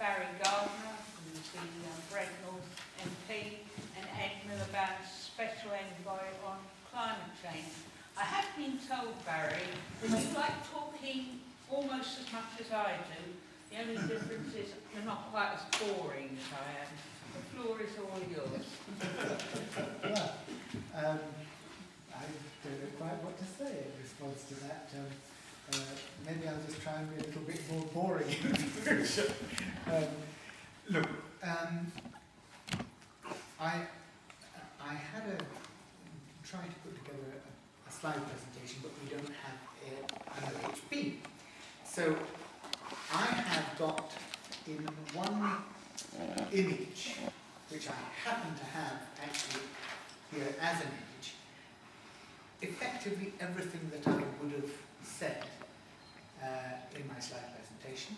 Barry Gardner, who's the Brentnall MP, and Ed Miliband's Special Envoy on Climate Change. I have been told, Barry, that you like talking almost as much as I do. The only difference is you're not quite as boring as I am. The floor is all yours. Well, I don't know quite what to say in response to that. Maybe I'll just try and be a little bit more boring in the future. Look, I had tried to put together a slide presentation, but we don't have an OHP. So I have got in one image, which I happen to have actually here as an image, effectively everything that I would have said in my slide presentation,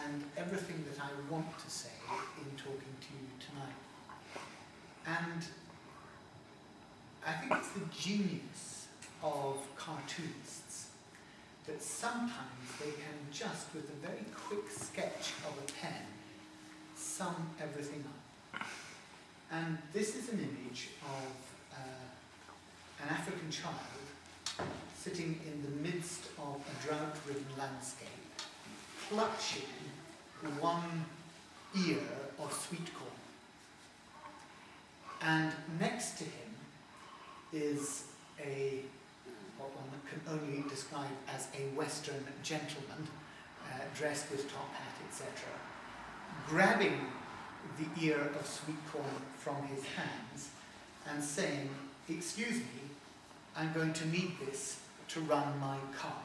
and everything that I want to say in talking to you tonight. And I think it's the genius of cartoonists that sometimes they can just, with a very quick sketch of a pen, sum everything up. And this is an image of an African child sitting in the midst of a drought-ridden landscape, clutching one ear of sweet corn. And next to him is what one can only describe as a Western gentleman, dressed with top hat, etc., grabbing the ear of sweet corn from his hands and saying, "Excuse me, I'm going to need this to run my car."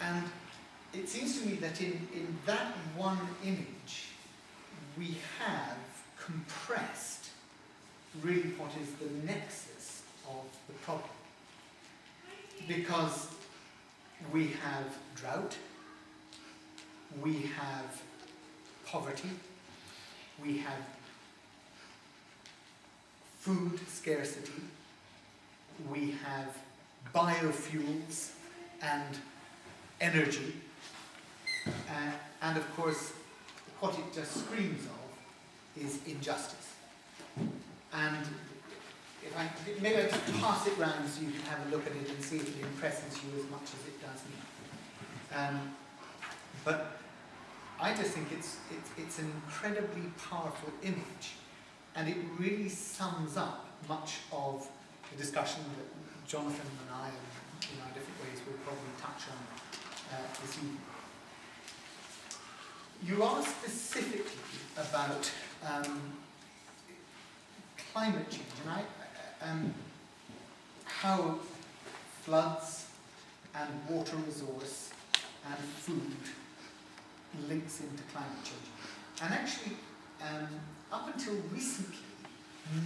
And it seems to me that in that one image, we have compressed really what is the nexus of the problem. Because we have drought, we have poverty, we have food scarcity, we have biofuels and energy, and of course what it just screams of is injustice. And maybe I just pass it round so you can have a look at it and see if it impresses you as much as it does me. But I just think it's an incredibly powerful image, and it really sums up much of the discussion that Jonathan and I, in our different ways, will probably touch on this evening. You asked specifically about climate change, and how floods and water resource and food links into climate change. And actually, up until recently,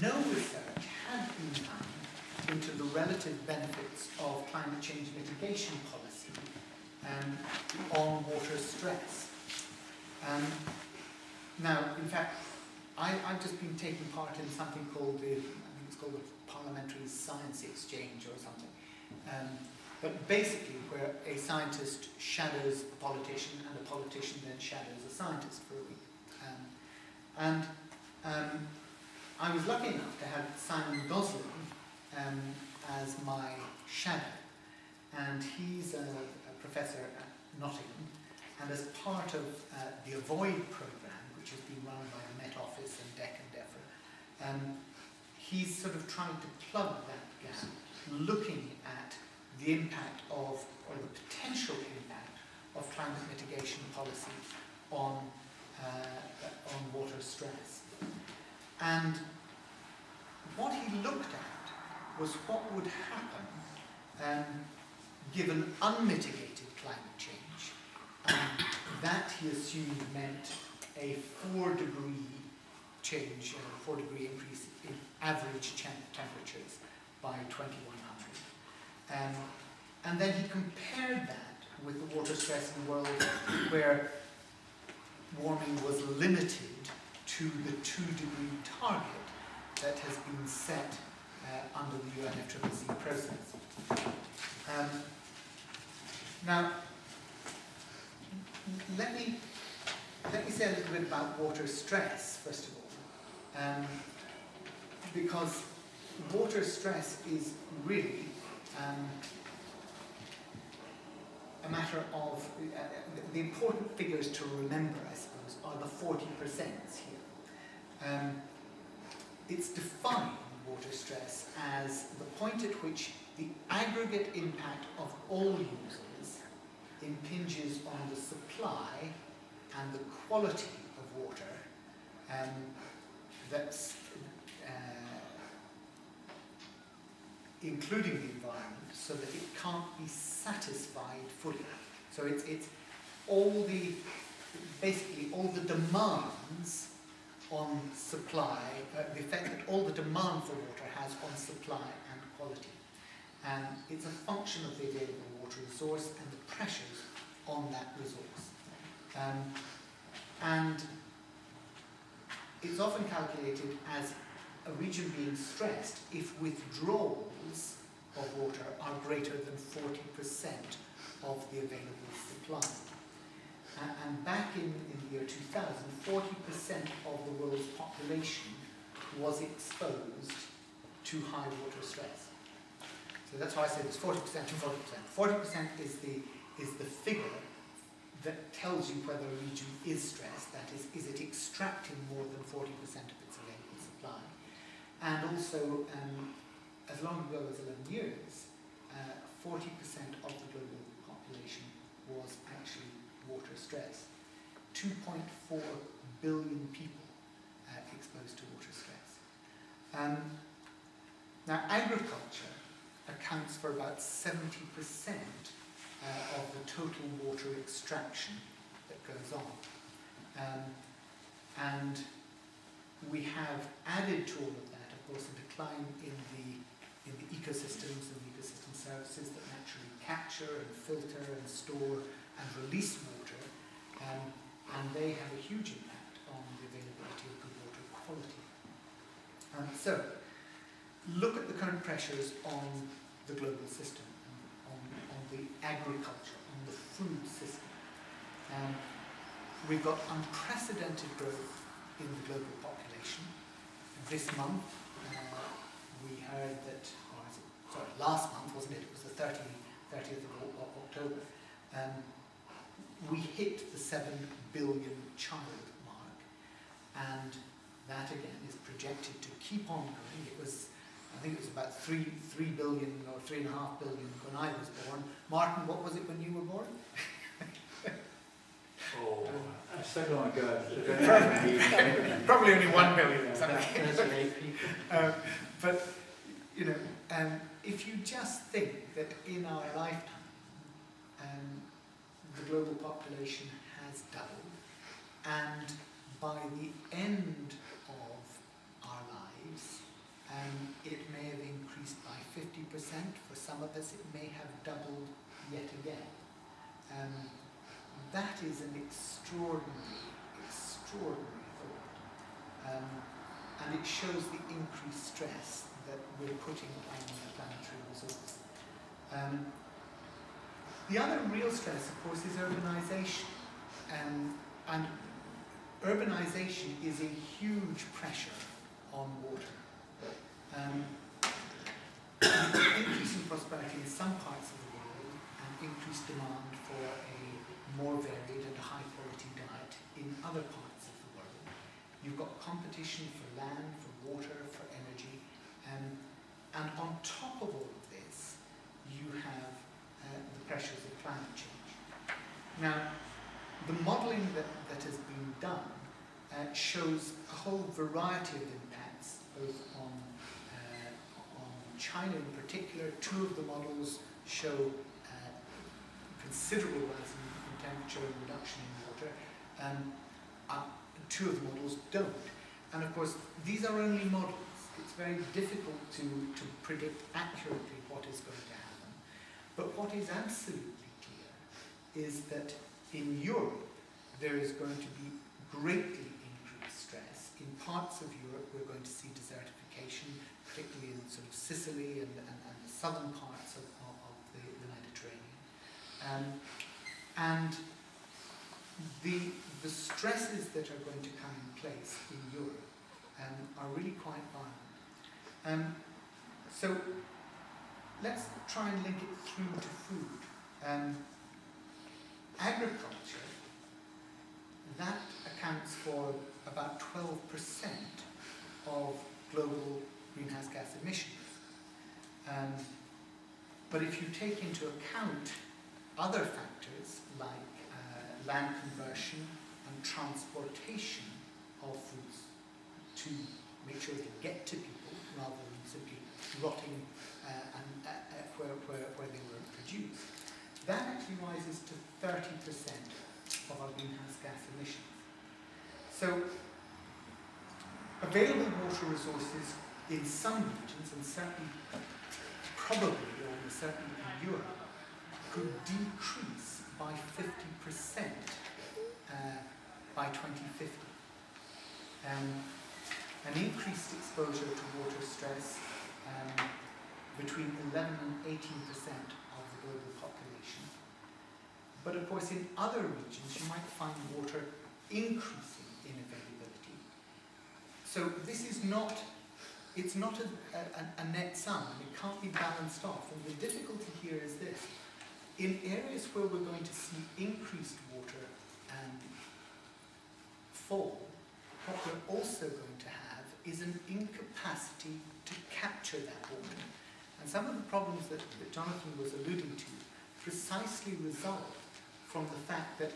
no research had been done into the relative benefits of climate change mitigation policy on water stress. Now, in fact, I've just been taking part in something called I think it's called the Parliamentary Science Exchange or something. But basically where a scientist shadows a politician and a politician then shadows a scientist for a week. I was lucky enough to have Simon Gosling as my shadow, and he's a professor at Nottingham, and as part of the Avoid programme, which has been run by the Met Office and DEC and DEFRA, he's sort of trying to plug that gap, looking at the impact of, or the potential impact of climate mitigation policy on water stress. And what he looked at was what would happen given unmitigated climate change. That he assumed meant a 4-degree change, a 4-degree increase in average temperatures by 2100. And then he compared that with the water stress in the world where warming was limited to the 2-degree target that has been set under the UNFCCC process. Now, let me say a little bit about water stress, first of all, because water stress is really a matter of, the important figures to remember, I suppose, are the 40% here. It's defined, water stress, as the point at which the aggregate impact of all users impinges on the supply and the quality of water that's including the environment, so that it can't be satisfied fully. So it's all the, basically all the demands on supply, the effect that all the demand for water has on supply and quality. And it's a function of the available water resource and the pressures on that resource. And it's often calculated as a region being stressed if withdrawals of water are greater than 40% of the available supply. And back in the year 2000, 40% of the world's population was exposed to high water stress. So that's why I said it's 40% to 40%. 40% is the figure that tells you whether a region is stressed, that is it extracting more than 40% of its available supply. And also, as long ago as 11 years, 40% of the global population was actually water stressed. 2.4 billion people exposed to water stress. Now, agriculture accounts for about 70% of the total water extraction that goes on. And we have added to all of that, of course, a decline in the ecosystems and ecosystem services that naturally capture and filter and store and release water, and they have a huge impact on the availability of good water quality. So, look at the current pressures on the global system, on the agriculture, on the food system. We've got unprecedented growth in the global population. This month, we heard that, last month, wasn't it? It was the 30th of October. We hit the 7 billion child mark, and that again is projected to keep on going. I think it was about 3 billion or 3.5 billion when I was born. Martin, what was it when you were born? So long ago. Probably only 1 billion or something. 38 people. But, you know, if you just think that in our lifetime, the global population has doubled, and by the end of our lives, it may have increased by 50%. For some of us, it may have doubled yet again. That is an extraordinary thought. And it shows the increased stress that we're putting on the planetary resource. The other real stress, of course, is urbanization. And urbanization is a huge pressure on water. Increasing prosperity in some parts of the world and increased demand for a more varied and high-quality diet in other parts of the world. You've got competition for land, for water, for energy, and on top of all of this, you have the pressures of climate change. Now, the modelling that has been done shows a whole variety of impacts, both on China in particular. 2 of the models show considerable rise in temperature and reduction in water. 2 of the models don't. And of course, these are only models. It's very difficult to predict accurately what is going to happen. But what is absolutely clear is that in Europe, there is going to be greatly increased stress. In parts of Europe, we're going to see desertification, particularly in sort of Sicily and the southern parts of the Mediterranean. And the stresses that are going to come in place in Europe are really quite violent. So let's try and link it through to food. Agriculture, that accounts for about 12% of global greenhouse gas emissions. But if you take into account other factors like land conversion and transportation of foods to make sure they get to people rather than simply rotting where they were produced, that actually rises to 30% of our greenhouse gas emissions. So available water resources in some regions, and certainly probably or almost certainly in Europe, could decrease by 50% by 2050. An increased exposure to water stress between 11 and 18% of the global population. But of course in other regions you might find water increasing in availability. So this is not, it's not a net sum, and it can't be balanced off. And the difficulty here is this: in areas where we're going to see increased water fall, what we're also going to have is an incapacity to capture that water. And some of the problems that Jonathan was alluding to precisely result from the fact that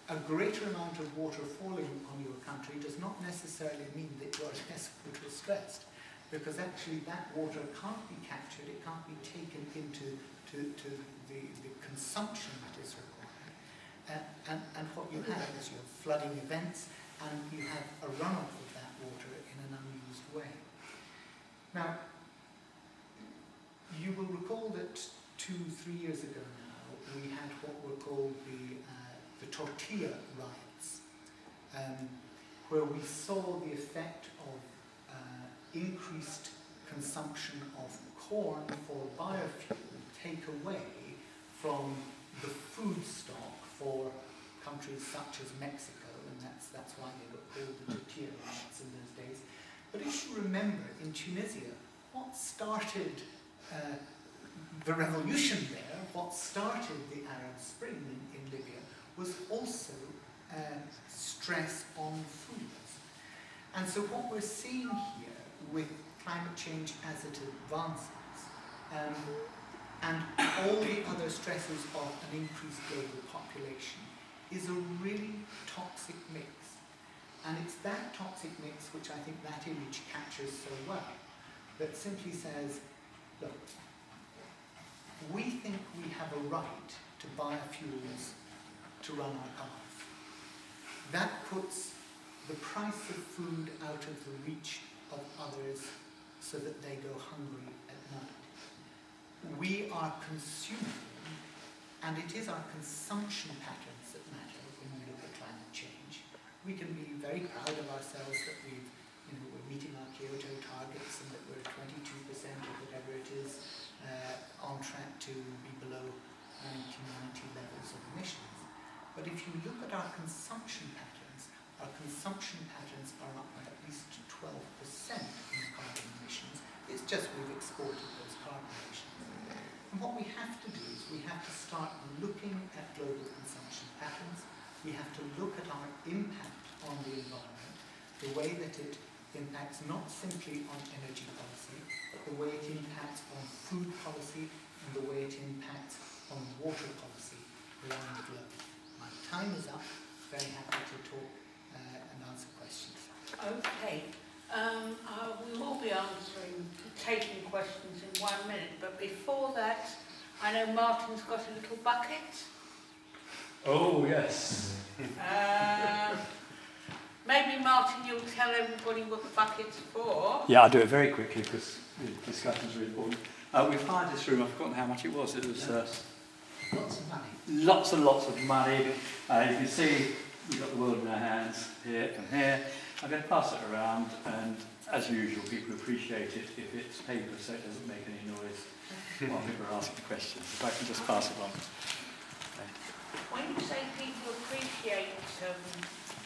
a greater amount of water falling on your country does not necessarily mean that you are less water stressed, because actually that water can't be captured, it can't be taken into the consumption that is required. And what you have is your flooding events, and you have a runoff of that water in an unused way. Now, you will recall that 2-3 years ago now, we had what were called the tortilla riots, where we saw the effect of increased consumption of corn for biofuel take away from the food stock for countries such as Mexico, and that's why they were called the tortilla riots in those days. But if you remember, in Tunisia, what started the revolution there, what started the Arab Spring in Libya, was also stress on foods. And so what we're seeing here with climate change as it advances, and all the other stresses of an increased global population, is a really toxic mix. And it's that toxic mix which I think that image captures so well, that simply says, look, we think we have a right to biofuels to run our cars. That puts the price of food out of the reach of others so that they go hungry at night. We are consuming, and it is our consumption patterns that matter when we look at climate change. We can be very proud of ourselves that we're meeting our Kyoto targets and that we're 22% or whatever it is on track to be below 1990 levels of emissions. But if you look at our consumption patterns are up by at least 12% in carbon emissions. It's just we've exported those carbon emissions. And what we have to do is we have to start looking at global consumption patterns. We have to look at our impact on the environment, the way that it impacts not simply on energy policy, but the way it impacts on food policy and the way it impacts on water policy around the globe. My time is up. Very happy to talk and answer questions. Okay. We will be taking questions in 1 minute, but before that, I know Martin's got a little bucket. Oh, yes. Maybe Martin, you'll tell everybody what the bucket's for. Yeah, I'll do it very quickly because the discussion's really important. We've hired this room, I've forgotten how much it was. It was Lots of money. lots and lots of money. You can see we've got the world in our hands here and here. I'm going to pass it around, and as usual, people appreciate it if it's paper so it doesn't make any noise while people are asking questions. If I can just pass it on. When you say people appreciate um,